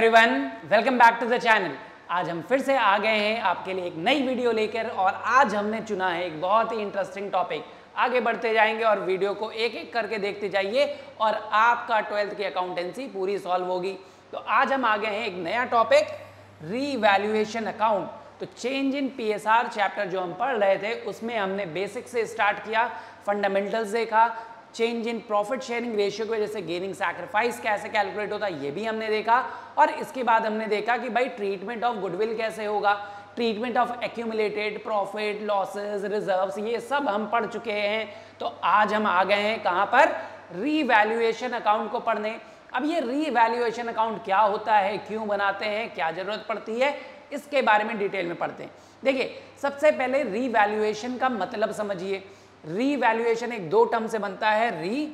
Everyone, welcome back to the channel. आज हम फिर से आ गए हैं आपके लिए एक नई वीडियो लेकर और आज हमने चुना है एक बहुत ही इंटरेस्टिंग टॉपिक। आगे बढ़ते जाएंगे और वीडियो को एक एक करके देखते जाइए और आपका 12th की अकाउंटेंसी पूरी सॉल्व होगी। तो आज हम आ गए हैं एक नया टॉपिक, रीवैल्यूएशन अकाउंट। तो चेंज इन पीएसआर चैप्टर जो हम पढ़ रहे थे उसमें हमने बेसिक से स्टार्ट किया, फंडामेंटल्स देखा, change in profit sharing ratio की वजह से गेनिंग सैक्रिफाइस कैसे कैलकुलेट होता है ये भी हमने देखा। और इसके बाद हमने देखा कि भाई ट्रीटमेंट ऑफ गुडविल कैसे होगा, treatment of accumulated profit, losses, reserves, ये सब हम पढ़ चुके हैं। तो आज हम आ गए हैं कहाँ पर, रीवैल्यूएशन अकाउंट को पढ़ने। अब ये रीवैल्यूएशन अकाउंट क्या होता है, क्यों बनाते हैं, क्या जरूरत पड़ती है, इसके बारे में डिटेल में पढ़ते हैं। देखिए, सबसे पहले रीवैल्यूएशन का मतलब समझिए। रीवैल्यूएशन एक दो टर्म से बनता है, री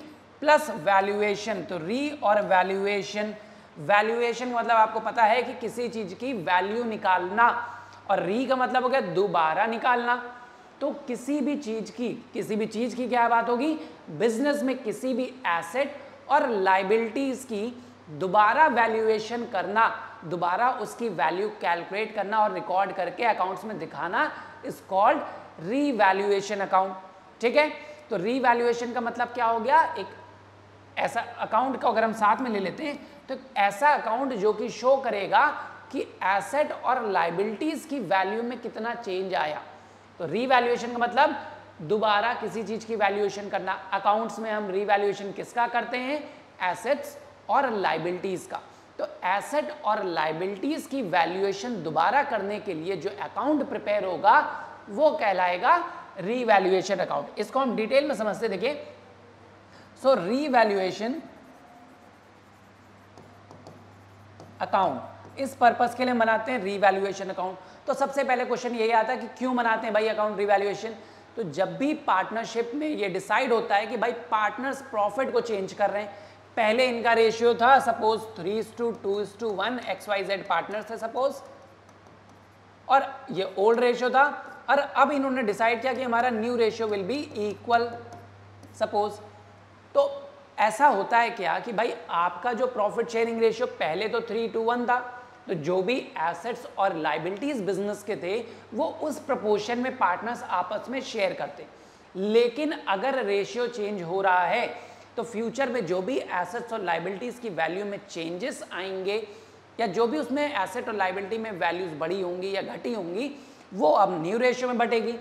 प्लस वैल्यूएशन। तो री और वैल्यूएशन, वैल्यूएशन मतलब आपको पता है कि किसी चीज की वैल्यू निकालना, और री का मतलब हो गया दोबारा निकालना। तो किसी भी चीज की क्या बात होगी, बिजनेस में किसी भी एसेट और लाइबिलिटीज की दोबारा वैल्यूएशन करना, दोबारा उसकी वैल्यू कैलकुलेट करना और रिकॉर्ड करके अकाउंट्स में दिखाना इज कॉल्ड रीवैल्यूएशन अकाउंट। ठीक है, तो रीवैल्यूएशन का मतलब क्या हो गया, एक ऐसा अकाउंट को अगर हम साथ में ले लेते हैं तो ऐसा अकाउंट जो कि शो करेगा कि एसेट और लाइबिलिटीज की वैल्यू में कितना चेंज आया। तो रीवैल्यूएशन का मतलब दोबारा किसी चीज की वैल्यूएशन करना। अकाउंट्स में हम रीवैल्यूएशन किसका करते हैं, एसेट्स और लाइबिलिटीज का। तो एसेट और लाइबिलिटीज की वैल्यूएशन दोबारा करने के लिए जो अकाउंट प्रिपेयर होगा वो कहलाएगा रीवैल्यूएशन अकाउंट। इसको हम डिटेल में समझते, देखिए। सो रीवैल्यूएशन अकाउंट इस पर्पस के लिए बनाते हैं रीवैल्यूएशन अकाउंट। तो सबसे पहले क्वेश्चन यही आता है कि क्यों बनाते हैं भाई अकाउंट रीवैल्यूएशन। तो जब भी पार्टनरशिप में ये डिसाइड होता है कि भाई पार्टनर्स प्रॉफिट को चेंज कर रहे हैं, पहले इनका रेशियो था सपोज 3:2:1, XYZ पार्टनर्स थे सपोज, और ये ओल्ड रेशियो था, और अब इन्होंने डिसाइड किया कि हमारा new ratio will be equal suppose. तो ऐसा होता है क्या कि भाई आपका जो प्रॉफिट शेयरिंग रेशियो पहले तो 3:1 था, तो जो भी एसेट्स और लाइबिलिटीज बिजनेस के थे वो उस प्रपोर्शन में पार्टनर्स आपस में शेयर करते। लेकिन अगर रेशियो चेंज हो रहा है तो फ्यूचर में जो भी एसेट्स और लाइबिलिटीज की वैल्यू में चेंजेस आएंगे, या जो भी उसमें एसेट और लाइबिलिटी में वैल्यूज बढ़ी होंगी या घटी होंगी, वो अब न्यू रेशियो में बटेगी।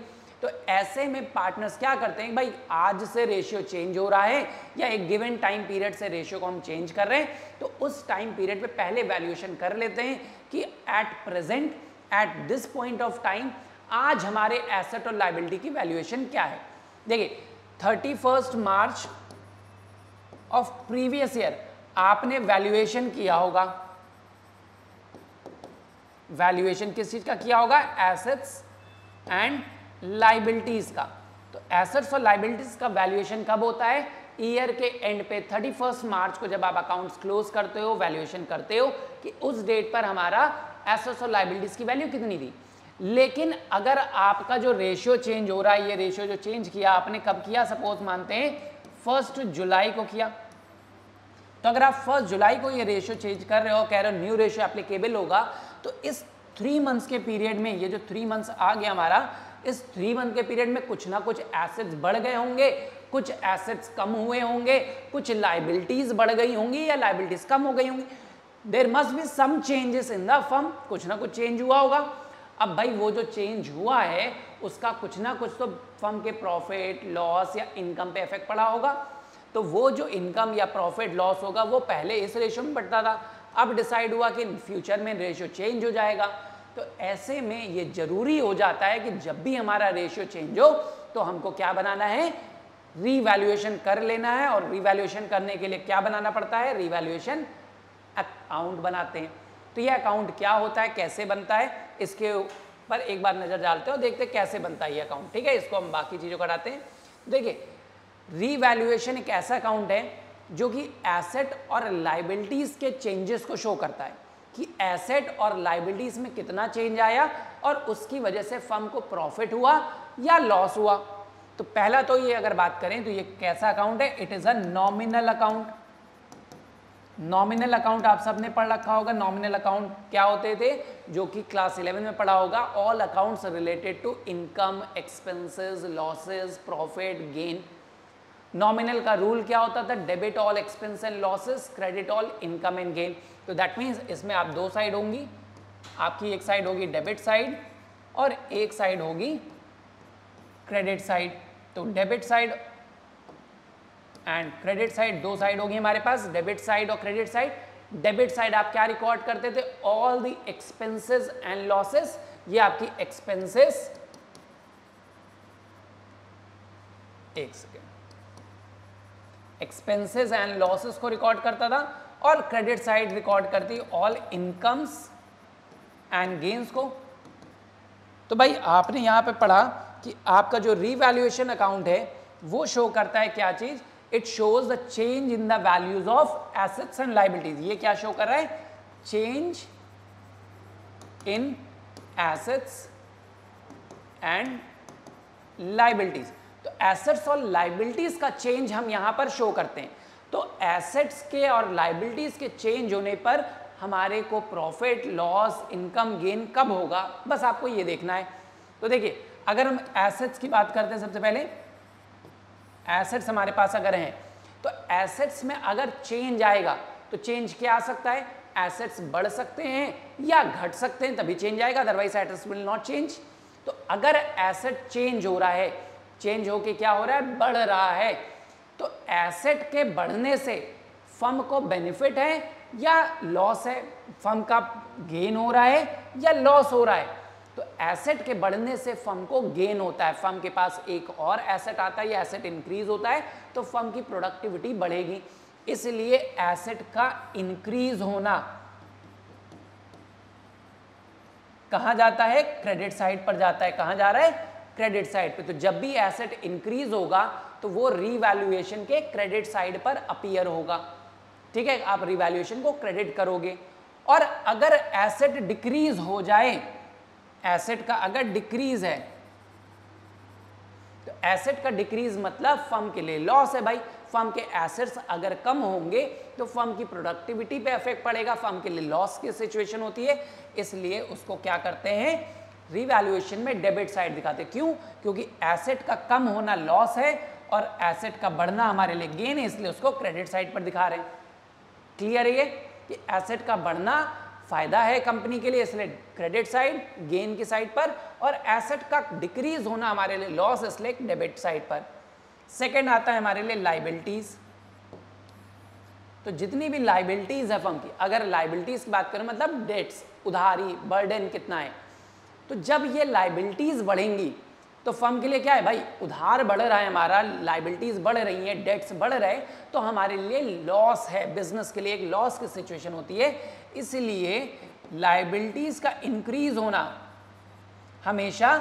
तो ऐसे में पार्टनर्स क्या करते हैं, भाई आज से रेशियो चेंज हो रहा है या एक गिवन टाइम पीरियड से रेशियो को हम चेंज कर रहे हैं, तो उस टाइम पीरियड पे पहले वैल्यूएशन कर लेते हैं कि at present, at this point of time, आज हमारे एसेट और लाइबिलिटी की वैल्यूएशन क्या है। देखिए, 31 मार्च ऑफ प्रीवियस ईयर आपने वैल्यूएशन किया होगा। वैल्यूएशन किस चीज का किया होगा, एसेट्स एंड लाइबिलिटीज का। तो एसेट्स और लाइबिलिटीज का वैल्यूएशन कब होता है, ईयर के एंड पे 31 मार्च को जब आप अकाउंट्स क्लोज करते हो, वैल्यूएशन करते हो कि उस डेट पर हमारा एसेट्स और लाइबिलिटीज की वैल्यू कितनी थी। लेकिन अगर आपका जो रेशियो चेंज हो रहा है, ये रेशियो जो चेंज किया आपने कब किया, सपोज मानते हैं 1 जुलाई को किया, तो अगर आप 1 जुलाई को ये रेशियो चेंज कर रहे हो, कह रहे हो न्यू रेशियो एप्लीकेबल होगा, तो इस 3 मंथ्स के पीरियड में, ये जो 3 मंथ्स आ गया हमारा, इस 3 मंथ के पीरियड में कुछ ना कुछ एसेट्स बढ़ गए होंगे, कुछ एसेट्स कम हुए होंगे, कुछ लाइबिलिटीज बढ़ गई होंगी या लाइबिलिटीज कम हो गई होंगी। There must be some changes in the firm, कुछ ना कुछ चेंज हुआ होगा। अब भाई वो जो चेंज हुआ है उसका कुछ ना कुछ तो फर्म के प्रॉफिट, लॉस या इनकम पे इफेक्ट पड़ा होगा। तो वो जो इनकम या प्रॉफिट लॉस होगा वो पहले इस रेशियो में बढ़ता था, अब डिसाइड हुआ कि फ्यूचर में रेशियो चेंज हो जाएगा। तो ऐसे में ये जरूरी हो जाता है कि जब भी हमारा रेशियो चेंज हो तो हमको क्या बनाना है, रीवैल्यूएशन कर लेना है। और रीवैल्यूएशन करने के लिए क्या बनाना पड़ता है, रीवैल्यूएशन अकाउंट बनाते हैं। तो ये अकाउंट क्या होता है, कैसे बनता है, इसके ऊपर एक बार नजर डालते हो, देखते हैं कैसे बनता है ये अकाउंट। ठीक है, इसको हम बाकी चीजों को हटाते हैं। देखिए, रीवैल्यूएशन एक ऐसा अकाउंट है जो कि एसेट और लाइबिलिटीज के चेंजेस को शो करता है कि एसेट और लाइबिलिटीज में कितना चेंज आया और उसकी वजह से फर्म को प्रॉफिट हुआ या लॉस हुआ। तो पहला तो ये अगर बात करें तो ये कैसा अकाउंट है, it is a nominal account. Nominal account आप सबने पढ़ रखा होगा। नॉमिनल अकाउंट क्या होते थे, जो कि क्लास 11 में पढ़ा होगा। All accounts related to income, expenses, losses, profit, gain. Nominal का रूल क्या होता था, debit all expense and losses, credit all income and gain. तो दैट मीन्स इसमें आप दो साइड होंगी, आपकी एक साइड होगी डेबिट साइड और एक साइड होगी क्रेडिट साइड। तो debit side and credit side, दो साइड होगी हमारे पास, डेबिट साइड और क्रेडिट साइड। डेबिट साइड आप क्या रिकॉर्ड करते थे, all the expenses and losses. ये आपकी एक्सपेंसेस, एक सेकेंड, एक्सपेंसेस एंड लॉसेस को रिकॉर्ड करता था, और क्रेडिट साइड रिकॉर्ड करती ऑल इनकम्स एंड गेन्स को। तो भाई आपने यहां पे पढ़ा कि आपका जो रीवैल्यूएशन अकाउंट है वो शो करता है क्या चीज, it shows the change in the values of assets and liabilities. ये क्या शो कर रहा है, change in assets and liabilities. तो एसेट्स और लायबिलिटीज का चेंज हम यहां पर शो करते हैं। तो एसेट्स के और लायबिलिटीज के चेंज होने पर हमारे को प्रॉफिट, लॉस, इनकम, गेन कब होगा, बस आपको ये देखना है। तो देखिए, अगर हम एसेट्स की बात करते हैं, सबसे पहले एसेट्स हमारे पास अगर हैं, तो एसेट्स में अगर चेंज आएगा तो चेंज क्या आ सकता है, एसेट्स बढ़ सकते हैं या घट सकते हैं, तभी चेंज आएगा, otherwise assets will not change. तो अगर एसेट चेंज हो रहा है, चेंज होके क्या हो रहा है, बढ़ रहा है, तो एसेट के बढ़ने से फर्म को बेनिफिट है या लॉस है, फर्म का गेन हो रहा है या लॉस हो रहा है। तो एसेट के बढ़ने से फर्म को गेन होता है, फर्म के पास एक और एसेट आता है, या एसेट इंक्रीज होता है तो फर्म की प्रोडक्टिविटी बढ़ेगी। इसलिए एसेट का इंक्रीज होना कहां जाता है, क्रेडिट साइड पर जाता है। कहां जा रहा है, क्रेडिट साइड पे। तो जब भी एसेट इंक्रीज होगा तो वो रीवैल्यूएशन के क्रेडिट साइड पर अपीयर होगा। ठीक है, आप रीवैल्यूएशन को क्रेडिट करोगे। और अगर एसेट डिक्रीज हो जाए, एसेट का अगर डिक्रीज है, तो एसेट का डिक्रीज मतलब फर्म के लिए लॉस है भाई। फर्म के एसेट्स अगर कम होंगे तो फर्म की प्रोडक्टिविटी पे इफेक्ट पड़ेगा, फर्म के लिए लॉस की सिचुएशन होती है। इसलिए उसको क्या करते हैं, रीवैल्यूएशन में डेबिट साइड दिखाते हैं। क्यों, क्योंकि एसेट का कम होना लॉस है और एसेट का बढ़ना हमारे लिए गेन है, इसलिए उसको क्रेडिट साइड पर दिखा रहे हैं। क्लियर है ये कि एसेट का बढ़ना फायदा है कंपनी के लिए, इसलिए क्रेडिट साइड, गेन की साइड पर, और एसेट का डिक्रीज होना हमारे लिए लॉस, इसलिए डेबिट साइड पर। सेकंड आता है हमारे लिए लायबिलिटीज। तो जितनी भी लायबिलिटीज है फर्म की, अगर लायबिलिटीज की बात करें मतलब डेट्स, उधारी, बर्डन कितना है, तो जब ये लायबिलिटीज बढ़ेंगी तो फर्म के लिए क्या है भाई, उधार बढ़ रहा है हमारा, लायबिलिटीज बढ़ रही हैं, डेट्स बढ़ रहे हैं, तो हमारे लिए लॉस है, बिजनेस के लिए एक लॉस की सिचुएशन होती है। इसलिए लायबिलिटीज का इंक्रीज होना हमेशा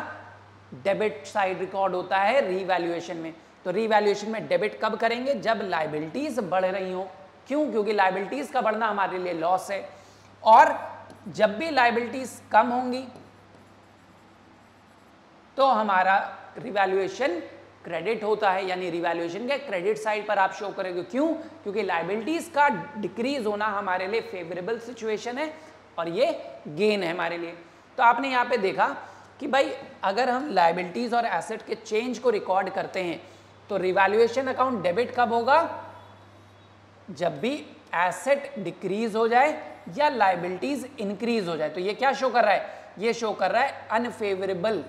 डेबिट साइड रिकॉर्ड होता है रीवैल्यूएशन में। तो रीवैल्यूएशन में डेबिट कब करेंगे, जब लायबिलिटीज बढ़ रही हो। क्यों, क्योंकि लायबिलिटीज का बढ़ना हमारे लिए लॉस है। और जब भी लायबिलिटीज कम होंगी तो हमारा रिवैल्यूएशन क्रेडिट होता है, यानी रिवैल्यूएशन के क्रेडिट साइड पर आप शो करेंगे। क्यों, क्योंकि लायबिलिटीज का डिक्रीज होना हमारे लिए फेवरेबल सिचुएशन है और ये गेन है हमारे लिए। तो आपने यहाँ पे देखा कि भाई अगर हम लायबिलिटीज और एसेट के चेंज को रिकॉर्ड करते हैं तो रिवैल्यूएशन अकाउंट डेबिट कब होगा, जब भी एसेट डिक्रीज हो जाए या लायबिलिटीज इंक्रीज हो जाए। तो ये क्या शो कर रहा है, ये शो कर रहा है अनफेवरेबल।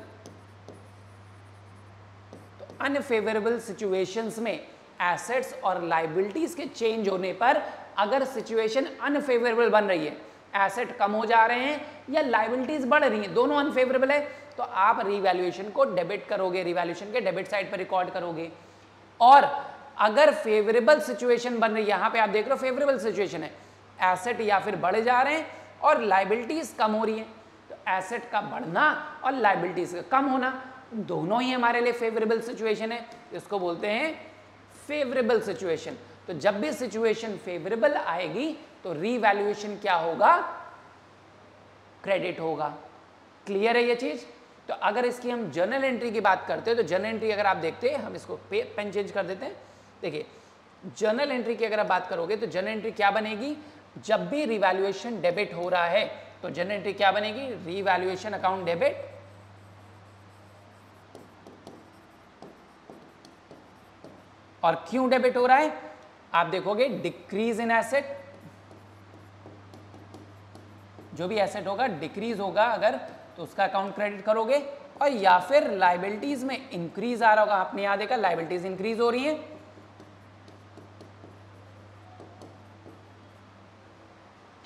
अनफेवरेबल सिचुएशंस में एसेट्स और लायबिलिटीज के चेंज होने पर अगर सिचुएशन अनफेवरेबल बन रही है, एसेट कम हो जा रहे हैं या लायबिलिटीज बढ़ रही हैं, दोनों अनफेवरेबल है, तो आप रीवैल्यूएशन को डेबिट करोगे, रिवैल्यूएशन के डेबिट साइड पर रिकॉर्ड करोगे। और अगर फेवरेबल सिचुएशन बन रही है, यहां पे आप देख रहे हो फेवरेबल सिचुएशन है, एसेट या फिर बढ़ जा रहे हैं और लायबिलिटीज कम हो रही है, तो एसेट का बढ़ना और लायबिलिटीज का कम होना दोनों ही हमारे लिए फेवरेबल सिचुएशन है, इसको बोलते हैं फेवरेबल सिचुएशन। तो जब भी सिचुएशन फेवरेबल आएगी तो रीवैल्यूएशन क्या होगा, क्रेडिट होगा। क्लियर है ये चीज। तो अगर इसकी हम जर्नल एंट्री की बात करते हैं तो जर्नल एंट्री अगर आप देखते हैं, हम इसको पेन चेंज कर देते हैं। देखिए जर्नल एंट्री की अगर आप बात करोगे तो जर्नल एंट्री क्या बनेगी, जब भी रिवैल्यूएशन डेबिट हो रहा है तो जर्नल एंट्री क्या बनेगी, रिवैल्यूएशन अकाउंट डेबिट और क्यों डेबिट हो रहा है, आप देखोगे डिक्रीज इन एसेट, जो भी एसेट होगा डिक्रीज होगा अगर तो उसका अकाउंट क्रेडिट करोगे, और या फिर लायबिलिटीज में इंक्रीज आ रहा होगा, आपने यहां देखा लायबिलिटीज इंक्रीज हो रही है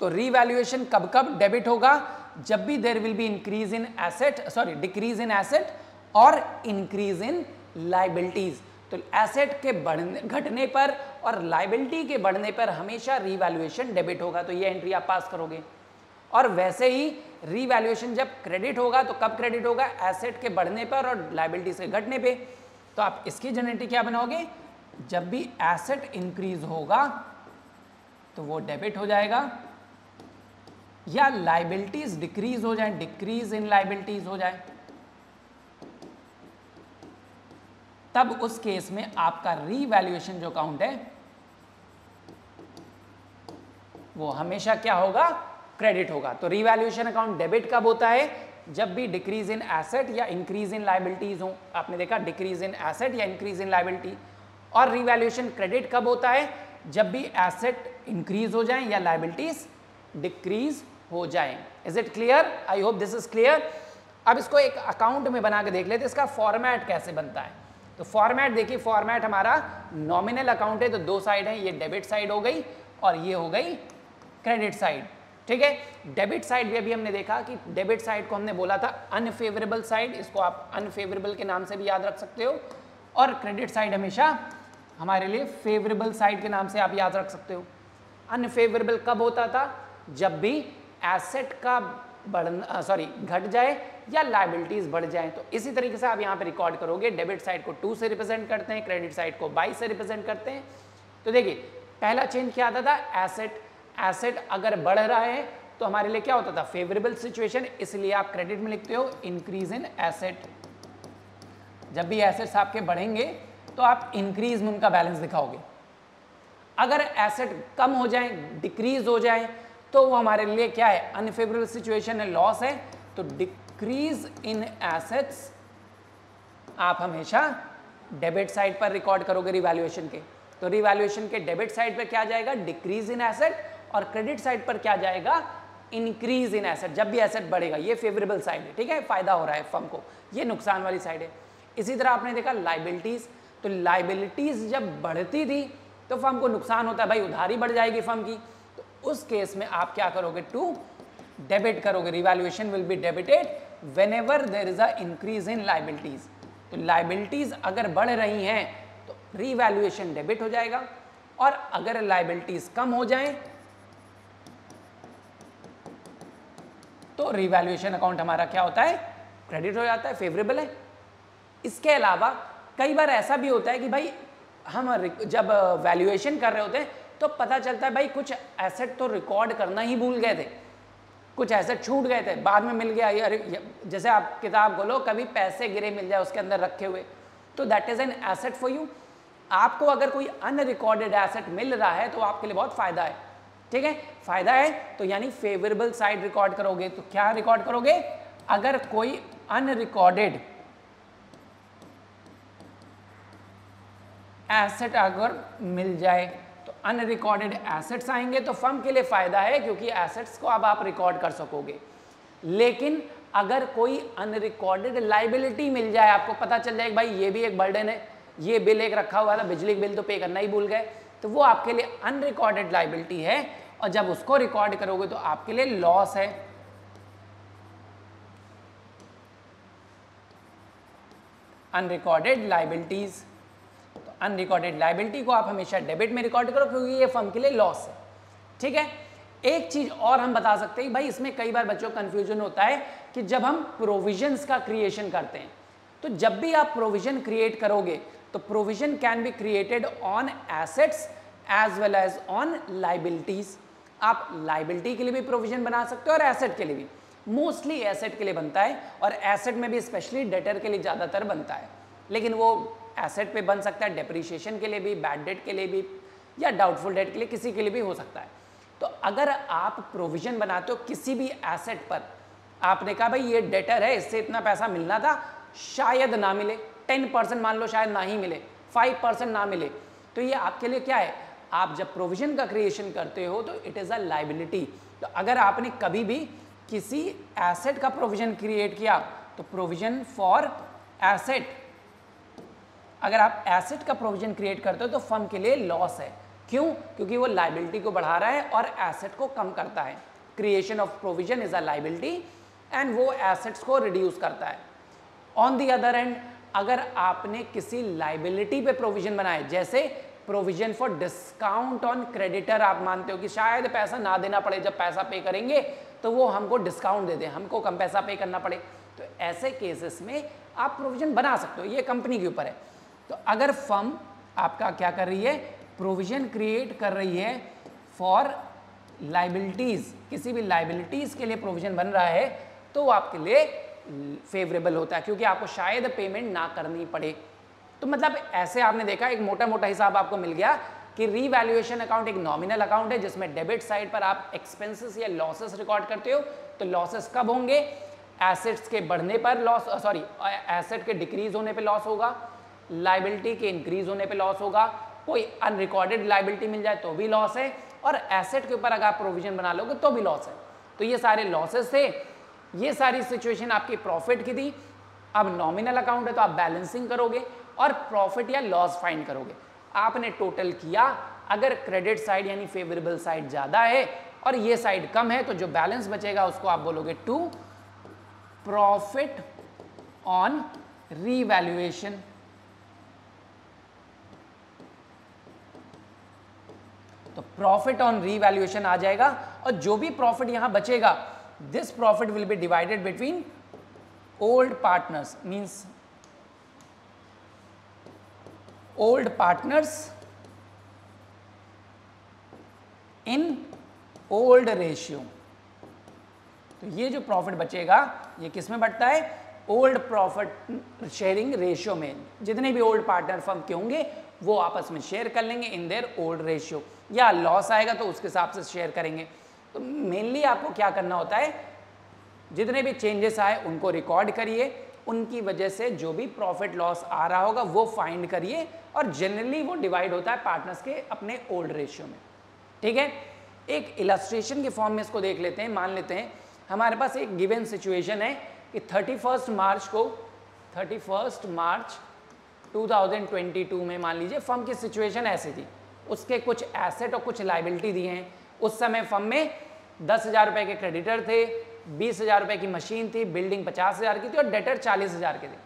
तो रीवैल्यूएशन कब कब डेबिट होगा, जब भी there will be increase in asset, sorry decrease in asset और इंक्रीज इन लायबिलिटीज। तो एसेट के बढ़ने घटने पर और लायबिलिटी के बढ़ने पर हमेशा रीवैल्यूएशन डेबिट होगा, तो ये एंट्री आप पास करोगे। और वैसे ही रीवैल्यूएशन जब क्रेडिट होगा तो कब क्रेडिट होगा, एसेट के बढ़ने पर और लायबिलिटीज के घटने पे। तो आप इसकी जर्नल एंट्री क्या बनाओगे, जब भी एसेट इंक्रीज होगा तो वो डेबिट हो जाएगा, या लायबिलिटीज डिक्रीज हो जाए, डिक्रीज इन लायबिलिटीज हो जाए, तब उस केस में आपका रीवैल्यूएशन जो अकाउंट है वो हमेशा क्या होगा, क्रेडिट होगा। तो रीवैल्यूएशन अकाउंट डेबिट कब होता है, जब भी डिक्रीज इन एसेट या इंक्रीज इन लायबिलिटीज हो, आपने देखा डिक्रीज इन एसेट या इंक्रीज इन लायबिलिटी। और रीवैल्यूएशन क्रेडिट कब होता है, जब भी एसेट इंक्रीज हो जाए या लायबिलिटीज डिक्रीज हो जाए। Is it clear, I hope this is clear. अब इसको एक अकाउंट में बना के देख लेते, इसका फॉर्मेट कैसे बनता है। तो फॉर्मेट देखिए, फॉर्मेट हमारा नॉमिनल अकाउंट है तो दो साइड है, ये डेबिट साइड हो गई और ये हो गई क्रेडिट साइड, ठीक है। डेबिट साइड भी अभी हमने देखा कि डेबिट साइड को हमने बोला था अनफेवरेबल साइड, इसको आप अनफेवरेबल के नाम से भी याद रख सकते हो, और क्रेडिट साइड हमेशा हमारे लिए फेवरेबल साइड के नाम से आप याद रख सकते हो। अनफेवरेबल कब होता था, जब भी एसेट का बढ़ना घट जाए या लायबिलिटीज बढ़ जाए। तो इसी तरीके से आप यहाँ पे रिकॉर्ड करोगे, डेबिट साइड को 2 से रिप्रेजेंट करते हैं, क्रेडिट साइड को 22 से रिप्रेजेंट करते हैं। तो देखिए पहला चेंज क्या आता था, एसेट अगर बढ़ रहा है तो हमारे लिए क्या होता था, फेवरेबल सिचुएशन, इसलिए आप क्रेडिट में लिखते हो इंक्रीज इन एसेट। जब भी एसेट्स आपके बढ़ेंगे तो आप इंक्रीज में उनका बैलेंस दिखाओगे। अगर एसेट कम हो जाए, डिक्रीज हो जाए, तो वो हमारे लिए क्या है, अनफेवरेबल सिचुएशन है, लॉस है। तो डिक्रीज इन एसेट्स आप हमेशा डेबिट साइड पर रिकॉर्ड करोगे रिवैल्यूएशन के। तो रिवैल्यूएशन के डेबिट साइड पर क्या जाएगा, डिक्रीज इन एसेट, और क्रेडिट साइड पर क्या जाएगा, इंक्रीज इन एसेट। जब भी एसेट बढ़ेगा, ये फेवरेबल साइड है, ठीक है, फायदा हो रहा है फर्म को, ये नुकसान वाली साइड है। इसी तरह आपने देखा लायबिलिटीज, तो लायबिलिटीज जब बढ़ती थी तो फर्म को नुकसान होता है, भाई उधारी बढ़ जाएगी फर्म की। तो उस केस में आप क्या करोगे, टू डेबिट करोगे, revaluation will be debited whenever there is a increase in liabilities. तो लायबिलिटीज अगर बढ़ रही हैं तो रिवैल्यूएशन डेबिट हो जाएगा, और अगर लायबिलिटीज कम हो जाएं तो रिवैल्यूएशन अकाउंट हमारा क्या होता है, क्रेडिट हो जाता है, फेवरेबल है। इसके अलावा कई बार ऐसा भी होता है कि भाई हम जब वैल्यूएशन कर रहे होते हैं तो पता चलता है भाई कुछ एसेट तो रिकॉर्ड करना ही भूल गए थे, कुछ एसेट छूट गए थे, बाद में मिल गया। अरे जैसे आप किताब खोलो, कभी पैसे गिरे मिल जाए उसके अंदर रखे हुए, तो that is an asset for you. आपको अगर कोई अनरिकॉर्डेड एसेट मिल रहा है तो आपके लिए बहुत फायदा है, ठीक है, फायदा है। तो यानी फेवरेबल साइड रिकॉर्ड करोगे। तो क्या रिकॉर्ड करोगे, अगर कोई अनरिकॉर्डेड एसेट अगर मिल जाए तो अनरिकॉर्डेड एसेट्स आएंगे तो फर्म के लिए फायदा है, क्योंकि एसेट्स को अब आप रिकॉर्ड कर सकोगे। लेकिन अगर कोई अनरिकॉर्डेड लायबिलिटी मिल जाए, आपको पता चल जाए भाई ये भी एक बर्डन है, ये बिल एक रखा हुआ था, बिजली बिल तो पे करना ही भूल गए, तो वो आपके लिए अनरिकॉर्डेड लायबिलिटी है, और जब उसको रिकॉर्ड करोगे तो आपके लिए लॉस है। अनरिकॉर्डेड लायबिलिटीज, तो अनरिकॉर्डेड लायबिलिटी को आप हमेशा डेबिट में रिकॉर्ड करो, क्योंकि ये फर्म के लिए लॉस है, ठीक है। एक चीज और हम बता सकते हैं भाई, इसमें कई बार बच्चों को कंफ्यूजन होता है कि जब हम प्रोविजंस का क्रिएशन करते हैं, तो जब भी आप प्रोविजन क्रिएट करोगे तो provision can be created on assets as well as on liabilities. आप लायबिलिटी के लिए भी प्रोविजन बना सकते हो और एसेट के लिए भी। मोस्टली एसेट के लिए बनता है, और एसेट में भी स्पेशली डेटर के लिए ज़्यादातर बनता है, लेकिन वो एसेट पे बन सकता है, डेप्रीशिएशन के लिए भी, बैड डेट के लिए भी, या डाउटफुल डेट के लिए, किसी के लिए भी हो सकता है। तो अगर आप प्रोविजन बनाते हो किसी भी एसेट पर, आपने कहा भाई ये डेटर है, इससे इतना पैसा मिलना था, शायद ना मिले, 10% मान लो शायद ना ही मिले, 5% ना मिले, तो ये आपके लिए क्या है, आप जब प्रोविजन का क्रिएशन करते हो तो इट इज़ अ लाइबिलिटी। तो अगर आपने कभी भी किसी एसेट का प्रोविजन क्रिएट किया तो प्रोविजन फॉर एसेट, अगर आप एसेट का प्रोविजन क्रिएट करते हो तो फर्म के लिए लॉस है। क्यों? क्योंकि वो लाइबिलिटी को बढ़ा रहा है और एसेट को कम करता है। Creation of provision is a liability and वो एसेट्स को रिड्यूस करता है। ऑन दी अदर एंड, अगर आपने किसी लाइबिलिटी पे प्रोविजन बनाए, जैसे provision for discount on creditor, आप मानते हो कि शायद पैसा ना देना पड़े, जब पैसा पे करेंगे तो वो हमको डिस्काउंट दे दें, हमको कम पैसा पे करना पड़े, तो ऐसे केसेस में आप प्रोविजन बना सकते हो, ये कंपनी के ऊपर है। तो अगर फर्म आपका क्या कर रही है, प्रोविजन क्रिएट कर रही है फॉर लाइबिलिटीज, किसी भी लाइबिलिटीज के लिए प्रोविजन बन रहा है, तो वो आपके लिए फेवरेबल होता है, क्योंकि आपको शायद पेमेंट ना करनी पड़े। तो मतलब ऐसे आपने देखा, एक मोटा मोटा हिसाब आपको मिल गया कि रीवैल्यूएशन अकाउंट एक नॉमिनल अकाउंट है जिसमें डेबिट साइड पर आप एक्सपेंसेस या लॉसेस रिकॉर्ड करते हो। तो लॉसेस कब होंगे, एसेट्स के बढ़ने पर लॉस, सॉरी एसेट के डिक्रीज होने पे लॉस होगा, लाइबिलिटी के इंक्रीज होने पे लॉस होगा, कोई अनरिकॉर्डेड लाइबिलिटी मिल जाए तो भी लॉस है, और एसेट के ऊपर अगर आप प्रोविजन बना लोगे तो भी लॉस है। तो ये सारे लॉसेस थे, ये सारी सिचुएशन आपकी प्रॉफिट की थी। अब नॉमिनल अकाउंट है तो आप बैलेंसिंग करोगे और प्रॉफिट या लॉस फाइंड करोगे। आपने टोटल किया, अगर क्रेडिट साइड यानी फेवरेबल साइड ज्यादा है और ये साइड कम है, तो जो बैलेंस बचेगा उसको आप बोलोगे टू प्रॉफिट ऑन रीवैल्यूएशन। तो प्रॉफिट ऑन रीवैल्यूएशन आ जाएगा, और जो भी प्रॉफिट यहां बचेगा, this profit will be divided between old partners, means old partners in old ratio. तो ये जो प्रॉफिट बचेगा ये किस में बढ़ता है, ओल्ड प्रॉफिट शेयरिंग रेशियो में। जितने भी ओल्ड पार्टनर फर्म के होंगे वो आपस में शेयर कर लेंगे इन देयर ओल्ड रेशियो, या लॉस आएगा तो उसके हिसाब से शेयर करेंगे। तो मेनली आपको क्या करना होता है, जितने भी चेंजेस आए उनको रिकॉर्ड करिए, उनकी वजह से जो भी प्रॉफिट लॉस आ रहा होगा वो फाइंड करिए, और जनरली वो डिवाइड होता है पार्टनर्स के अपने ओल्ड रेशियो में। ठीक है, एक इलस्ट्रेशन के फॉर्म में इसको देख लेते हैं। मान लेते हैं हमारे पास एक गिवन सिचुएशन है कि 31 मार्च 2022 में मान लीजिए फर्म की सिचुएशन ऐसी थी, उसके कुछ एसेट और कुछ लाइबिलिटी दिए हैं। उस समय फर्म में 10,000 रुपए के क्रेडिटर थे, 20,000 रुपए की मशीन थी, बिल्डिंग 50,000 की थी और डेटर 40,000 के थे।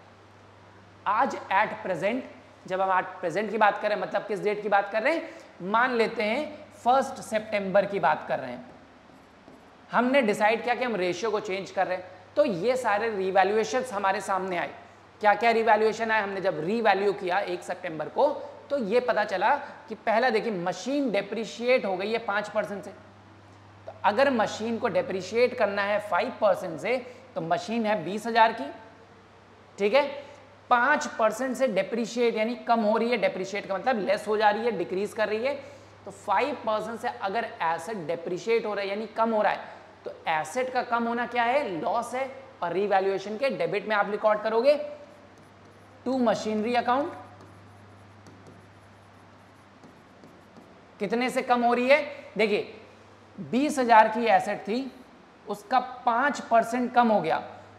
आज एट प्रेजेंट, जब हम आज प्रेजेंट की बात कर रहे हैं, मतलब किस डेट की बात कर रहे हैं, मान लेते हैं 1 सितंबर की बात कर रहे हैं। हमने डिसाइड किया कि हम रेशियो को चेंज कर रहे हैं, तो ये सारे रिवैल्यूएशंस हमारे सामने आए। क्या क्या रिवैल्यूएशन आए, हमने जब रीवैल्यू किया 1 सितंबर को, तो ये पता चला कि पहला देखिए मशीन डेप्रिशिएट हो गई है 5% से। तो अगर मशीन को डेप्रिशिएट करना है 5% से, तो मशीन है 20,000 की, ठीक है, 5% से डेप्रिशिएट यानी कम हो रही है, डेप्रिशिएट का मतलब लेस हो जा रही है, डिक्रीज कर रही है। तो 5% से अगर एसेट डेप्रिशिएट हो रहा है यानी कम हो रहा है, तो एसेट का कम होना क्या है, लॉस है, और रीवैल्यूएशन के डेबिट में आप रिकॉर्ड करोगे टू मशीनरी अकाउंट। कितने से कम हो रही है, देखिए 20,000 की एसेट थी, उसका 5% कम हो गया,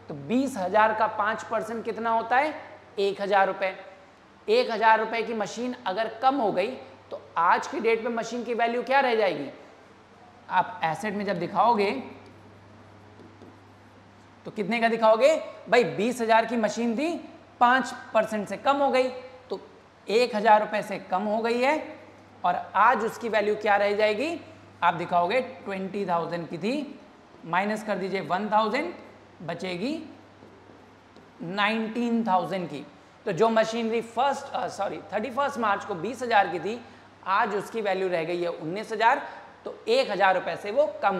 तो 20,000 का 5% कितना होता है, 1,000 रुपए। 1,000 रुपए की मशीन अगर कम हो गई तो आज की डेट में मशीन की वैल्यू क्या रह जाएगी, आप एसेट में जब दिखाओगे तो कितने का दिखाओगे भाई, 20,000 की मशीन थी, 5% से कम हो गई, तो 1,000 रुपए से कम हो गई है, और आज उसकी वैल्यू क्या रह जाएगी, आप दिखाओगे 20,000 की थी, माइनस कर दीजिए 1,000, बचेगी 19,000 की। तो जो मशीनरी 31 मार्च को 20,000 की थी, आज उसकी वैल्यू रह गई है 19,000, तो 1,000 रुपए से वो कम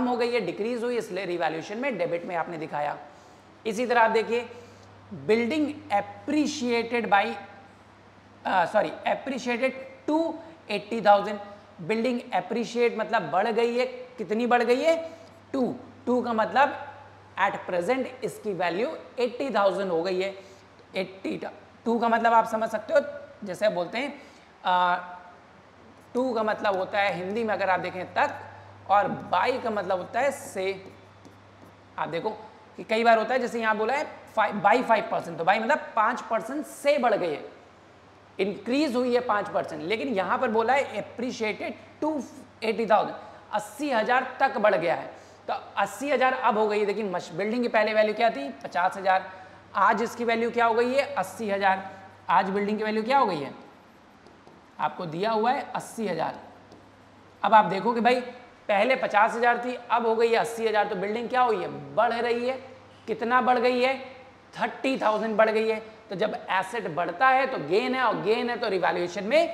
हो गई है, डिक्रीज हुई, इसलिए रिवैल्यूएशन में डेबिट में आपने दिखाया। इसी तरह आप देखिए एप्रिशिएटेड टू 80,000। बिल्डिंग एप्रिशिएट मतलब बढ़ गई है, कितनी बढ़ गई है? 2 का मतलब एट प्रेजेंट इसकी वैल्यू 80,000 हो गई है। 82 का मतलब आप समझ सकते हो, जैसे बोलते हैं 2 का मतलब होता है हिंदी में अगर आप देखें तक, और बाई का मतलब होता है से। आप देखो कि कई बार होता है जैसे यहाँ बोला है बाई 5%, तो बाई मतलब 5% से बढ़ गई है, इंक्रीज हुई है 5%, लेकिन यहां पर बोला है एप्रिशिएटेड टू 80,000, 80,000 तक बढ़ गया है। तो 80,000 अब हो गई है, लेकिन बिल्डिंग की पहले वैल्यू क्या थी? 50,000। आज इसकी वैल्यू क्या हो गई है? 80,000। आज बिल्डिंग की वैल्यू क्या हो गई है? आपको दिया हुआ है 80,000। अब आप देखो कि भाई पहले 50,000 थी, अब हो गई है 80,000, तो बिल्डिंग क्या हुई है? बढ़ रही है। कितना बढ़ गई है? 30,000 बढ़ गई है। तो जब एसेट बढ़ता है तो गेन है, और गेन है तो रिवैल्यूएशन में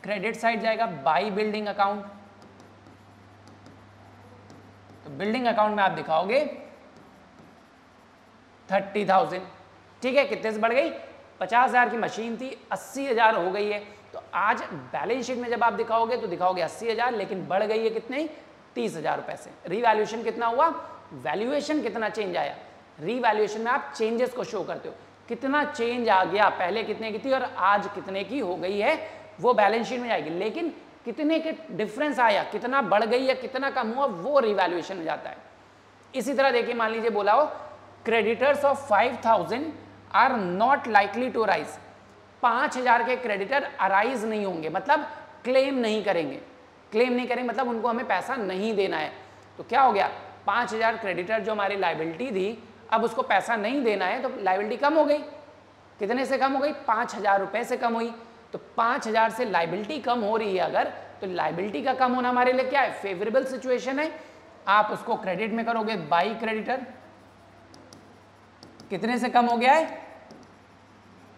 क्रेडिट साइड जाएगा, बाई बिल्डिंग अकाउंट। तो बिल्डिंग अकाउंट में आप दिखाओगे 30,000। ठीक है, कितने से बढ़ गई? 50,000 की मशीन थी, 80,000 हो गई है। तो आज बैलेंस शीट में जब आप दिखाओगे तो दिखाओगे 80,000, लेकिन बढ़ गई है कितने? 30,000 रुपए से। रिवैल्यूएशन कितना हुआ? वैल्यूएशन कितना चेंज आया? रिवैल्यूएशन में आप चेंजेस को शो करते हो, कितना चेंज आ गया, पहले कितने की थी और आज कितने की हो गई है, वो बैलेंस शीट में जाएगी। लेकिन कितने के डिफरेंस आया, कितना बढ़ गई या कितना कम हुआ, वो रिवैल्यूएशन में जाता है। इसी तरह देखिए, मान लीजिए बोला हो creditors of 5,000 are not likely to rise. 5,000 के क्रेडिटर अराइज नहीं होंगे, मतलब क्लेम नहीं करेंगे। क्लेम नहीं करेंगे मतलब उनको हमें पैसा नहीं देना है। तो क्या हो गया? 5,000 क्रेडिटर जो हमारी लाइबिलिटी थी, अब उसको पैसा नहीं देना है, तो लाइबिलिटी कम हो गई। कितने से कम हो गई? 5,000 रुपए से कम हुई। तो 5,000 से लाइबिलिटी कम हो रही है अगर, तो लाइबिलिटी का कम होना हमारे लिए क्या है? फेवरेबल सिचुएशन है। आप उसको क्रेडिट में करोगे बाई क्रेडिटर। कितने से कम हो गया है?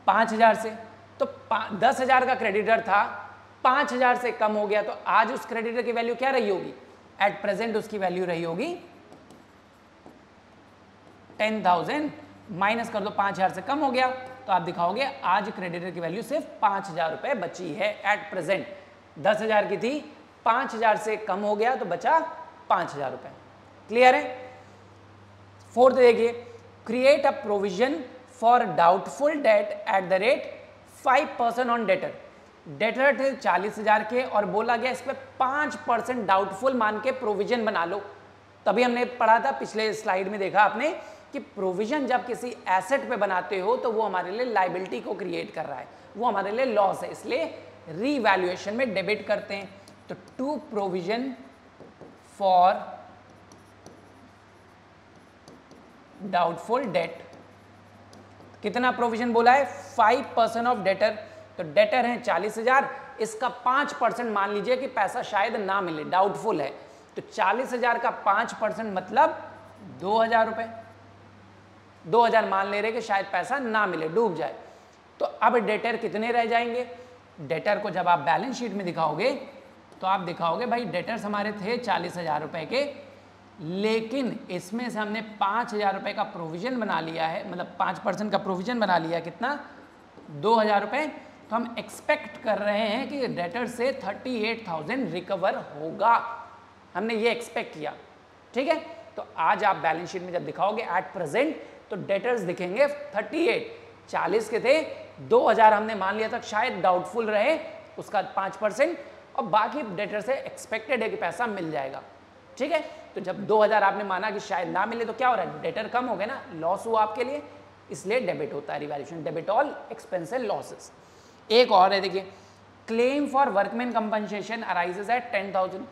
5,000 से। तो 10,000 का क्रेडिटर था, 5,000 से कम हो गया, तो आज उस क्रेडिटर की वैल्यू क्या रही होगी? एट प्रेजेंट उसकी वैल्यू रही होगी 10,000, माइनस कर दो 5,000 से कम हो गया, तो आप दिखाओगे आज क्रेडिटर की वैल्यू सिर्फ 5,000 रुपए बची है एट प्रेजेंट। 10,000 की थी, 5,000 से कम हो गया तो बचा 5,000 रुपए। क्लियर है? फोर्थ देखिए, create a provision for doubtful date at the rate 5% on debtor. Debtor थे 40,000 के और बोला गया इस पर 5% डाउटफुल मान के प्रोविजन बना लो। तभी हमने पढ़ा था, पिछले स्लाइड में देखा आपने कि प्रोविजन जब किसी एसेट पे बनाते हो तो वो हमारे लिए लाइबिलिटी को क्रिएट कर रहा है, वो हमारे लिए लॉस है, इसलिए रीवैल्यूएशन में डेबिट करते हैं। तो to provision for doubtful debt, कितना प्रोविजन बोला है? 5% ऑफ डेटर। तो डेटर है 40,000, इसका 5% मान लीजिए कि पैसा शायद ना मिले, डाउटफुल है, तो 40,000 का 5% मतलब 2,000 रुपए। 2,000 मान ले रहे कि शायद पैसा ना मिले, डूब जाए। तो अब डेटर कितने रह जाएंगे? डेटर को जब आप बैलेंस शीट में दिखाओगे तो आप दिखाओगे भाई डेटर्स हमारे थे 40,000 रुपए के, लेकिन इसमें से हमने 5,000 रुपए का प्रोविजन बना लिया है, मतलब 5% का प्रोविजन बना लिया, कितना? 2,000 रुपए। तो हम एक्सपेक्ट कर रहे हैं कि डेटर से 38,000 रिकवर होगा, हमने ये एक्सपेक्ट किया। ठीक है, तो आज आप बैलेंस शीट में जब दिखाओगे एट प्रेजेंट तो डेटर्स दिखेंगे 38, 40 के थे, 2,000 हमने मान लिया था शायद डाउटफुल रहे, उसका 5%, और बाकी डेटर से एक्सपेक्टेड है कि पैसा मिल जाएगा। ठीक है, तो जब 2,000 आपने माना कि शायद ना मिले तो क्या हो रहा है? डेटर कम हो गए ना, लॉस हुआ आपके लिए, इसलिए डेबिट होता है revaluation, debit all expense and losses. एक और है देखिए, claim for workman compensation arises at 10,000।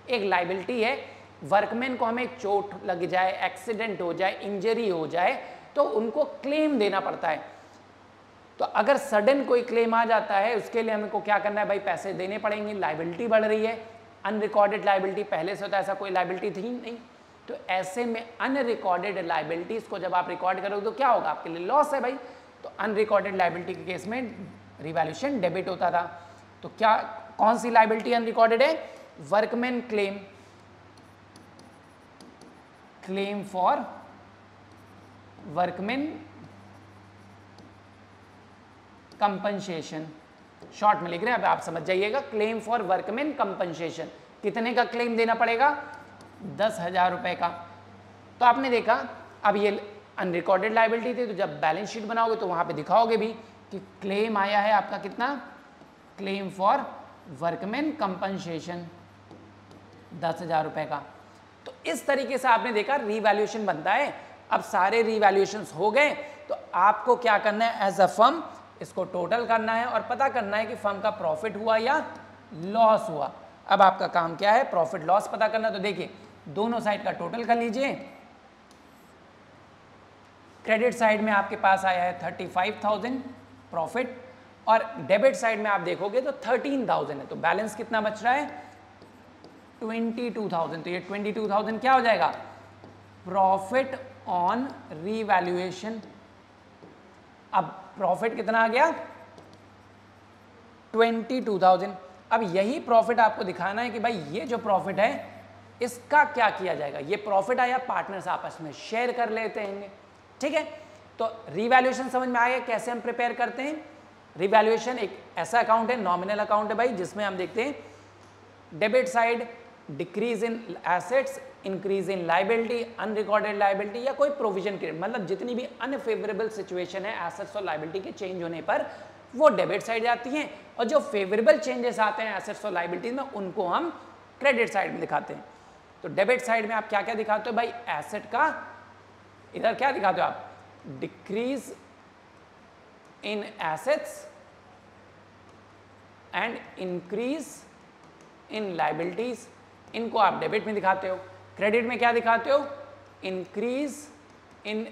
एक लाइबिलिटी है, वर्कमैन को हमें एक चोट लग जाए, एक्सीडेंट हो जाए, इंजरी हो जाए, तो उनको क्लेम देना पड़ता है। तो अगर सडन कोई क्लेम आ जाता है, उसके लिए हमको क्या करना है भाई? पैसे देने पड़ेंगे, लाइबिलिटी बढ़ रही है, अनरिकॉर्डेड लाइबिलिटी, पहले से होता है ऐसा कोई लाइबिलिटी थी नहीं, तो ऐसे में अनरिकॉर्डेड लाइबिलिटीज को जब आप रिकॉर्ड करोगे तो क्या होगा? आपके लिए लॉस है भाई। तो अनरिकॉर्डेड लाइबिलिटी के केस में रिवैल्यूएशन डेबिट होता था। तो क्या, कौन सी लाइबिलिटी अनरिकॉर्डेड है? Workman claim, claim for workman compensation, short में लिख रहे हैं, अब आप समझ जाइएगा। क्लेम फॉर वर्कमैन कंपनसेशन, कितने का क्लेम देना पड़ेगा? 10,000 रुपए का। तो आपने देखा अब ये अनरिकॉर्डेड लायबिलिटी थी, तो जब बैलेंस शीट बनाओगे तो वहां पे दिखाओगे भी कि क्लेम आया है आपका कितना, क्लेम फॉर वर्कमैन कंपनसेशन 10,000 रुपए का। तो इस तरीके से आपने देखा रीवैल्यूएशन बनता है। अब सारे रीवैल्यूएशंस हो गए तो आपको क्या करना है, एज अ फर्म इसको टोटल करना है और पता करना है कि फर्म का प्रॉफिट हुआ या लॉस हुआ। अब आपका काम क्या है, प्रॉफिट लॉस पता करना। तो देखिए दोनों साइड का टोटल कर लीजिए। क्रेडिट साइड में आपके पास आया है 35,000 प्रॉफिट और डेबिट साइड में आप देखोगे तो 13,000 है, तो बैलेंस कितना बच रहा है, 22,000। तो ये 22,000 क्या हो जाएगा, प्रॉफिट ऑन रीवैल्यूएशन। अब प्रॉफिट कितना आ गया, 22,000। अब यही प्रॉफिट आपको दिखाना है कि भाई ये जो प्रॉफिट है इसका क्या किया जाएगा। ये प्रॉफिट आया, पार्टनर्स आपस में शेयर कर लेते हैं, ठीक है। तो रीवैल्यूएशन समझ में आ गया कैसे हम प्रिपेयर करते हैं। रीवैल्यूएशन एक ऐसा अकाउंट है, नॉमिनल अकाउंट है भाई, जिसमें हम देखते हैं debit side decrease in assets, increase in liability, unrecorded liability या कोई प्रोविजन क्रिएट, मतलब जितनी भी अनफेवरेबल सिचुएशन है एसेट्स और लायबिलिटी के चेंज होने पर वो डेबिट साइड जाती हैं, और जो फेवरेबल चेंजेस आते हैं एसेट्स और लायबिलिटीज में उनको हम क्रेडिट साइड में दिखाते हैं। तो डेबिट साइड में आप क्या क्या दिखाते हो भाई, एसेट का, इधर क्या दिखाते हो आप, decrease in assets and increase in liabilities, इनको आप डेबिट में दिखाते हो। क्रेडिट में क्या दिखाते हो, इंक्रीज इन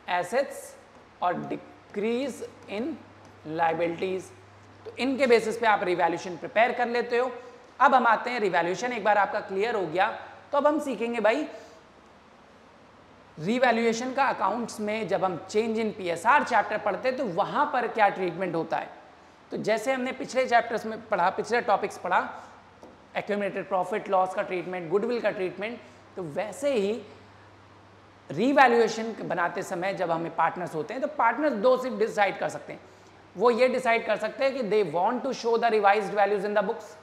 एसेट्स और डिक्रीज इन लायबिलिटीज। तो इनके बेसिस पे आप रिवैल्यूएशन प्रिपेयर कर लेते हो। अब हम आते हैं रिवैल्यूएशन, एक बार आपका क्लियर हो गया तो अब हम सीखेंगे भाई रिवैल्यूएशन का अकाउंट्स में। जब हम चेंज इन पीएसआर चैप्टर पढ़ते हैं तो वहां पर क्या ट्रीटमेंट होता है। तो जैसे हमने पिछले चैप्टर्स में पढ़ा, पिछले टॉपिक्स पढ़ा, एक्यूमुलेटेड प्रॉफिट लॉस का ट्रीटमेंट, गुडविल का ट्रीटमेंट, तो वैसे ही रीवैल्यूएशन बनाते समय जब हमें पार्टनर्स होते हैं तो पार्टनर्स दो सिर्फ डिसाइड कर सकते हैं। वो ये डिसाइड कर सकते हैं कि they want to show the revised values in the books.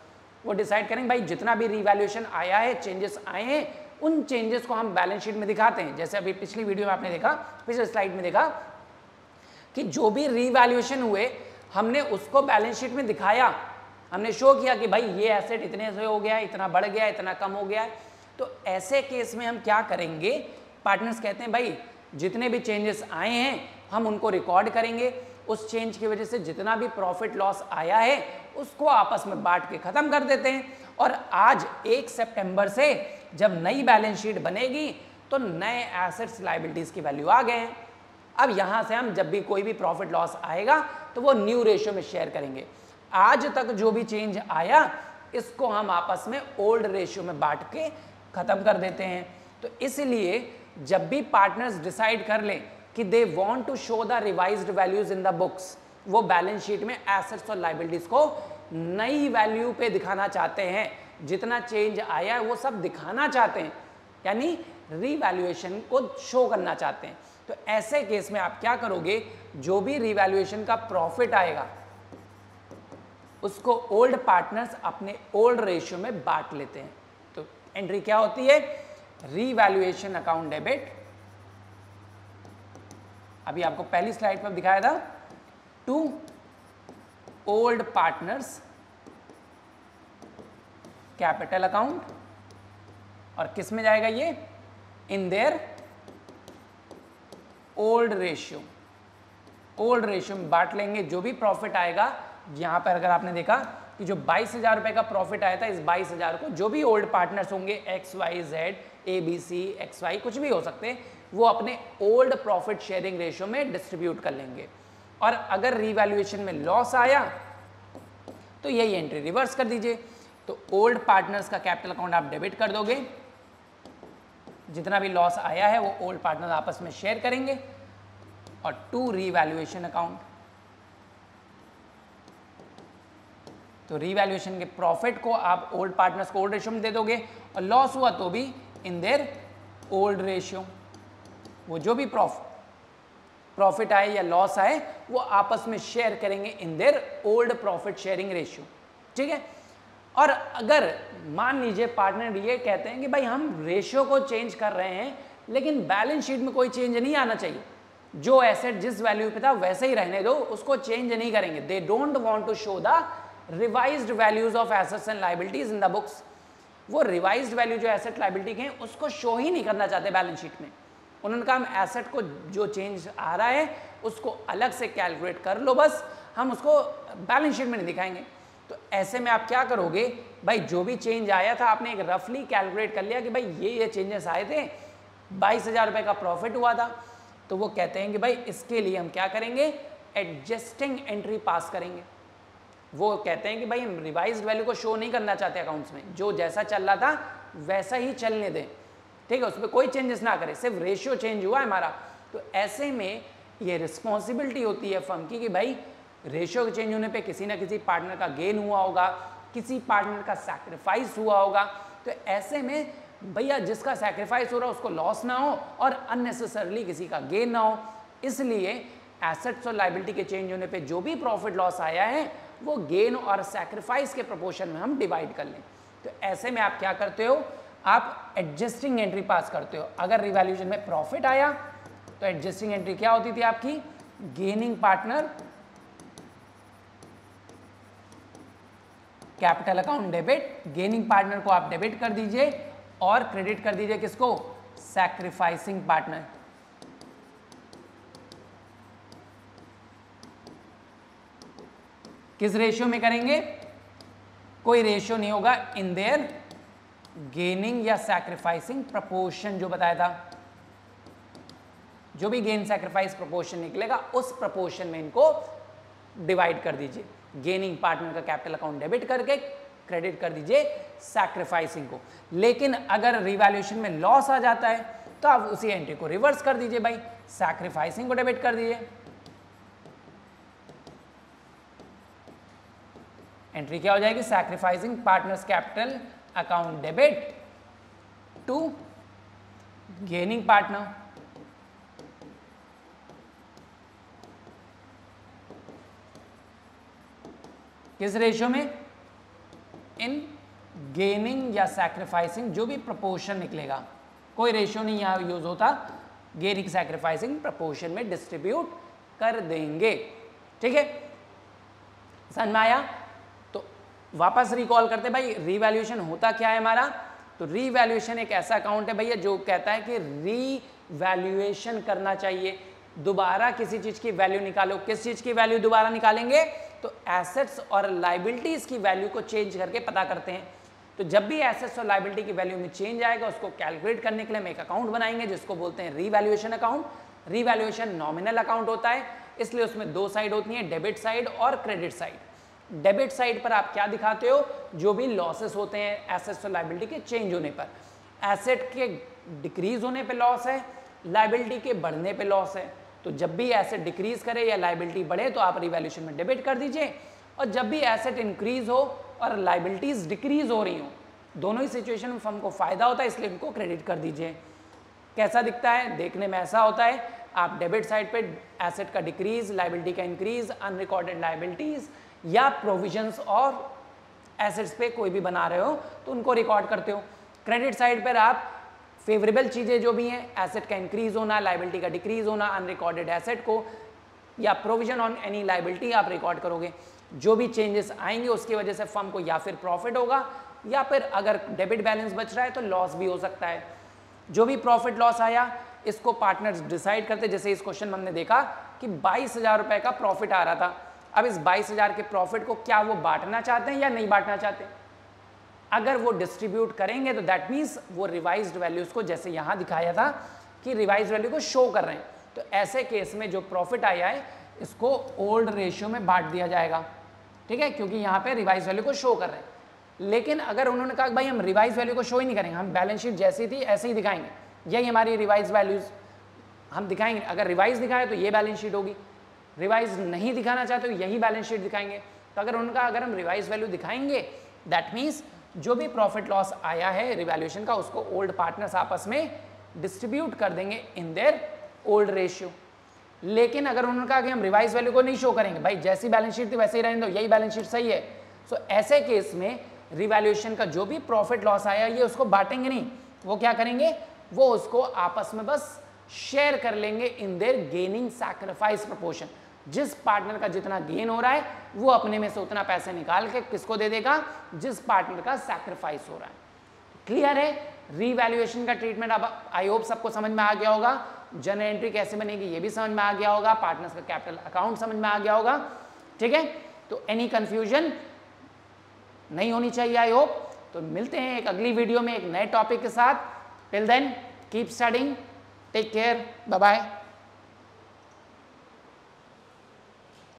वो डिसाइड करेंगे भाई जितना भी रीवैल्यूएशन आया है, चेंजेस आए हैं, उन चेंजेस को हम बैलेंस शीट में दिखाते हैं। जैसे अभी पिछली वीडियो में आपने देखा, पिछले स्लाइड में देखा कि जो भी रीवैल्यूएशन हुए हमने उसको बैलेंस शीट में दिखाया, हमने शो किया कि भाई ये एसेट इतने से हो गया, इतना बढ़ गया, इतना कम हो गया। तो ऐसे केस में हम क्या करेंगे, पार्टनर्स कहते हैं भाई जितने भी चेंजेस आए हैं हम उनको रिकॉर्ड करेंगे, उस चेंज की वजह से जितना भी प्रॉफिट लॉस आया है उसको आपस में बांट के खत्म कर देते हैं। और आज 1 सितंबर से जब नई बैलेंस शीट बनेगी तो नए एसेट्स लायबिलिटीज की वैल्यू आ गए हैं। अब यहां से हम जब भी कोई भी प्रॉफिट लॉस आएगा तो वो न्यू रेशियो में शेयर करेंगे। आज तक जो भी चेंज आया इसको हम आपस में ओल्ड रेशियो में बांट के खत्म कर देते हैं। तो इसलिए जब भी पार्टनर्स डिसाइड कर लें कि they want to show the revised values in the books, वो बैलेंस शीट में एसेट्स और लायबिलिटीज को नई वैल्यू पे दिखाना चाहते हैं, जितना चेंज आया है वो सब दिखाना चाहते हैं, यानी रीवैल्यूएशन को शो करना चाहते हैं। तो ऐसे केस में आप क्या करोगे, जो भी रीवैल्यूएशन का प्रॉफिट आएगा उसको ओल्ड पार्टनर्स अपने ओल्ड रेशियो में बांट लेते हैं। तो एंट्री क्या होती है, रीवैल्यूएशन अकाउंट डेबिट, अभी आपको पहली स्लाइड पर दिखाया था, to old partners capital account, और किस में जाएगा ये, in their old ratio. Old ratio में बांट लेंगे। जो भी प्रॉफिट आएगा, यहां पर अगर आपने देखा कि जो 22,000 रुपए का प्रॉफिट आया था, इस 22,000 को जो भी ओल्ड पार्टनर्स होंगे, XYZ, ABC, XY कुछ भी हो सकते हैं, वो अपने ओल्ड प्रॉफिट शेयरिंग रेशियो में डिस्ट्रीब्यूट कर लेंगे। और अगर रीवैल्यूएशन में लॉस आया तो यही एंट्री रिवर्स कर दीजिए। तो ओल्ड पार्टनर्स का कैपिटल अकाउंट आप डेबिट कर दोगे, जितना भी लॉस आया है वो ओल्ड पार्टनर्स आपस में शेयर करेंगे, और टू रीवैल्यूएशन अकाउंट, तो रीवैल्यूएशन के प्रॉफिट को आप ओल्ड पार्टनर्स को ओल्ड रेशियो में दे दोगे, और लॉस हुआ तो भी इन देयर ओल्ड रेशियो। वो जो भी प्रॉफिट प्रॉफिट आए या लॉस आए वो आपस में शेयर करेंगे इन their old profit sharing ratio, ठीक है। और अगर मान लीजिए पार्टनर ये कहते हैं कि भाई हम रेशियो को चेंज कर रहे हैं लेकिन बैलेंस शीट में कोई चेंज नहीं आना चाहिए, जो एसेट जिस वैल्यू पे था वैसे ही रहने दो, उसको चेंज नहीं करेंगे। They don't want to show the revised values of assets and liabilities in the books. वो रिवाइज्ड वैल्यू जो एसेट लायबिलिटी के हैं उसको शो ही नहीं करना चाहते बैलेंस शीट में। उन्होंने कहा हम एसेट को जो चेंज आ रहा है उसको अलग से कैलकुलेट कर लो, बस हम उसको बैलेंस शीट में नहीं दिखाएंगे। तो ऐसे में आप क्या करोगे भाई, जो भी चेंज आया था आपने एक रफली कैलकुलेट कर लिया कि भाई ये चेंजेस आए थे, 22,000 रुपये का प्रॉफिट हुआ था, तो वो कहते हैं कि भाई इसके लिए हम क्या करेंगे, एडजस्टिंग एंट्री पास करेंगे। वो कहते हैं कि भाई हम रिवाइज्ड वैल्यू को शो नहीं करना चाहते अकाउंट्स में, जो जैसा चल रहा था वैसा ही चलने दें, ठीक है, उसमें कोई चेंजेस ना करें, सिर्फ रेशियो चेंज हुआ है हमारा। तो ऐसे में ये रिस्पॉन्सिबिलिटी होती है फर्म की कि भाई रेशियो के चेंज होने पे किसी ना किसी पार्टनर का गेन हुआ होगा, किसी पार्टनर का सैक्रिफाइस हुआ होगा। तो ऐसे में भैया जिसका सैक्रिफाइस हो रहा है उसको लॉस ना हो और अननेसेसरली किसी का गेन ना हो, इसलिए एसेट्स और लायबिलिटी के चेंज होने पे जो भी प्रॉफिट लॉस आया है वो गेन और सैक्रिफाइस के प्रोपोर्शन में हम डिवाइड कर लें। तो ऐसे में आप क्या करते हो, आप एडजस्टिंग एंट्री पास करते हो। अगर रिवैल्यूएशन में प्रॉफिट आया तो एडजस्टिंग एंट्री क्या होती थी आपकी, gaining partner capital account debit, gaining partner को आप डेबिट कर दीजिए और क्रेडिट कर दीजिए किसको, सैक्रिफाइसिंग पार्टनर। किस रेशियो में करेंगे, कोई रेशियो नहीं होगा, इन देयर गेनिंग या सैक्रिफाइसिंग प्रपोर्शन जो बताया था, जो भी गेन सैक्रिफाइस प्रपोर्शन निकलेगा उस प्रपोर्शन में इनको डिवाइड कर दीजिए। गेनिंग पार्टनर का कैपिटल अकाउंट डेबिट करके क्रेडिट कर दीजिए सैक्रिफाइसिंग को। लेकिन अगर रिवैल्यूएशन में लॉस आ जाता है तो आप उसी एंट्री को रिवर्स कर दीजिए, भाई सैक्रिफाइसिंग को डेबिट कर दीजिए। एंट्री क्या हो जाएगी, sacrificing partners capital account debit to gaining partner. किस रेशियो में, इन गेनिंग या सैक्रिफाइसिंग जो भी प्रपोर्शन निकलेगा, कोई रेशियो नहीं यहां यूज होता, गेनिंग सैक्रिफाइसिंग प्रपोर्शन में डिस्ट्रीब्यूट कर देंगे, ठीक है, समझ में आया। तो वापस रिकॉल करते भाई, रीवैल्यूएशन होता क्या है हमारा, तो रीवैल्यूएशन एक ऐसा अकाउंट है भैया जो कहता है कि रीवैल्यूएशन करना चाहिए, दोबारा किसी चीज की वैल्यू निकालो। किस चीज की वैल्यू दोबारा निकालेंगे, तो एसेट्स और लायबिलिटीज की वैल्यू को चेंज करके पता करते हैं। तो जब भी एसेट्स और लायबिलिटी की वैल्यू में चेंज आएगा उसको कैलकुलेट करने के लिए हम एक अकाउंट बनाएंगे जिसको बोलते हैं revaluation account. Revaluation nominal account होता है, इसलिए उसमें दो साइड होती हैं, डेबिट साइड और क्रेडिट साइड। डेबिट साइड पर आप क्या दिखाते हो, जो भी लॉसेस होते हैं एसेट्स और लायबिलिटी के चेंज होने पर। एसेट के डिक्रीज होने पे लॉस है, लायबिलिटी के बढ़ने पे लॉस है। तो जब भी एसेट डिक्रीज करे या लायबिलिटी बढ़े तो आप रिवैल्यूएशन में डेबिट कर दीजिए, और जब भी एसेट इंक्रीज हो और लायबिलिटीज डिक्रीज हो रही हो, दोनों ही सिचुएशन में फर्म को फायदा होता है, इसलिए इनको क्रेडिट कर दीजिए। कैसा दिखता है, देखने में ऐसा होता है, आप डेबिट साइड पे एसेट का डिक्रीज, लायबिलिटी का इंक्रीज, अनरिकॉर्डेड लायबिलिटीज या प्रोविजंस और एसेट्स पे कोई भी बना रहे हो तो उनको रिकॉर्ड करते हो। क्रेडिट साइड पर आप फेवरेबल चीज़ें जो भी हैं, एसेट का इंक्रीज होना, लायबिलिटी का डिक्रीज होना, अनरिकॉर्डेड एसेट को या प्रोविजन ऑन एनी लायबिलिटी आप रिकॉर्ड करोगे। जो भी चेंजेस आएंगे उसकी वजह से फर्म को या फिर प्रॉफिट होगा या फिर अगर डेबिट बैलेंस बच रहा है तो लॉस भी हो सकता है। जो भी प्रॉफिट लॉस आया इसको पार्टनर्स डिसाइड करते, जैसे इस क्वेश्चन में हमने देखा कि 22,000 रुपये का प्रॉफिट आ रहा था। अब इस 22,000 के प्रॉफिट को क्या वो बांटना चाहते हैं या नहीं बांटना चाहते। अगर वो डिस्ट्रीब्यूट करेंगे तो दैट मीन्स वो रिवाइज्ड वैल्यूज को, जैसे यहाँ दिखाया था कि रिवाइज्ड वैल्यू को शो कर रहे हैं, तो ऐसे केस में जो प्रॉफिट आया है इसको ओल्ड रेशियो में बांट दिया जाएगा, ठीक है, क्योंकि यहाँ पे रिवाइज वैल्यू को शो कर रहे हैं। लेकिन अगर उन्होंने कहा भाई हम रिवाइज वैल्यू को शो ही नहीं करेंगे, हम बैलेंस शीट जैसी थी ऐसे ही दिखाएंगे, यही हमारी रिवाइज वैल्यूज हम दिखाएंगे, अगर रिवाइज दिखाए तो ये बैलेंस शीट होगी, रिवाइज नहीं दिखाना चाहते तो यही बैलेंस शीट दिखाएंगे। तो अगर उन्होंने कहा अगर हम रिवाइज वैल्यू दिखाएंगे दैट मीन्स जो भी प्रॉफिट लॉस आया है रिवैल्यूएशन का उसको ओल्ड पार्टनर्स आपस में डिस्ट्रीब्यूट कर देंगे इन देयर ओल्ड रेशियो। लेकिन अगर उन्होंने कहा कि हम रिवाइज वैल्यू को नहीं शो करेंगे, भाई जैसी बैलेंस शीट थी वैसे ही रहने दो, यही बैलेंस शीट सही है, सो ऐसे केस में रिवैल्यूएशन का जो भी प्रॉफिट लॉस आया ये उसको बांटेंगे नहीं, वो क्या करेंगे, वो उसको आपस में बस शेयर कर लेंगे in their gaining sacrifice proportion. जिस पार्टनर का जितना गेन हो रहा है वो अपने में से उतना पैसे निकाल के किसको दे देगा, जिस पार्टनर का सैक्रिफाइस हो रहा है। क्लियर है? रीवैल्यूएशन का ट्रीटमेंट अब आई होप सबको समझ में आ गया होगा। जर्नल एंट्री कैसे बनेगी ये भी समझ में आ गया होगा, पार्टनर्स का कैपिटल अकाउंट समझ में आ गया होगा। ठीक है, तो एनी कंफ्यूजन नहीं होनी चाहिए आई होप। तो मिलते हैं एक अगली वीडियो में एक नए टॉपिक के साथ। Till then keep studying, take care, bye bye.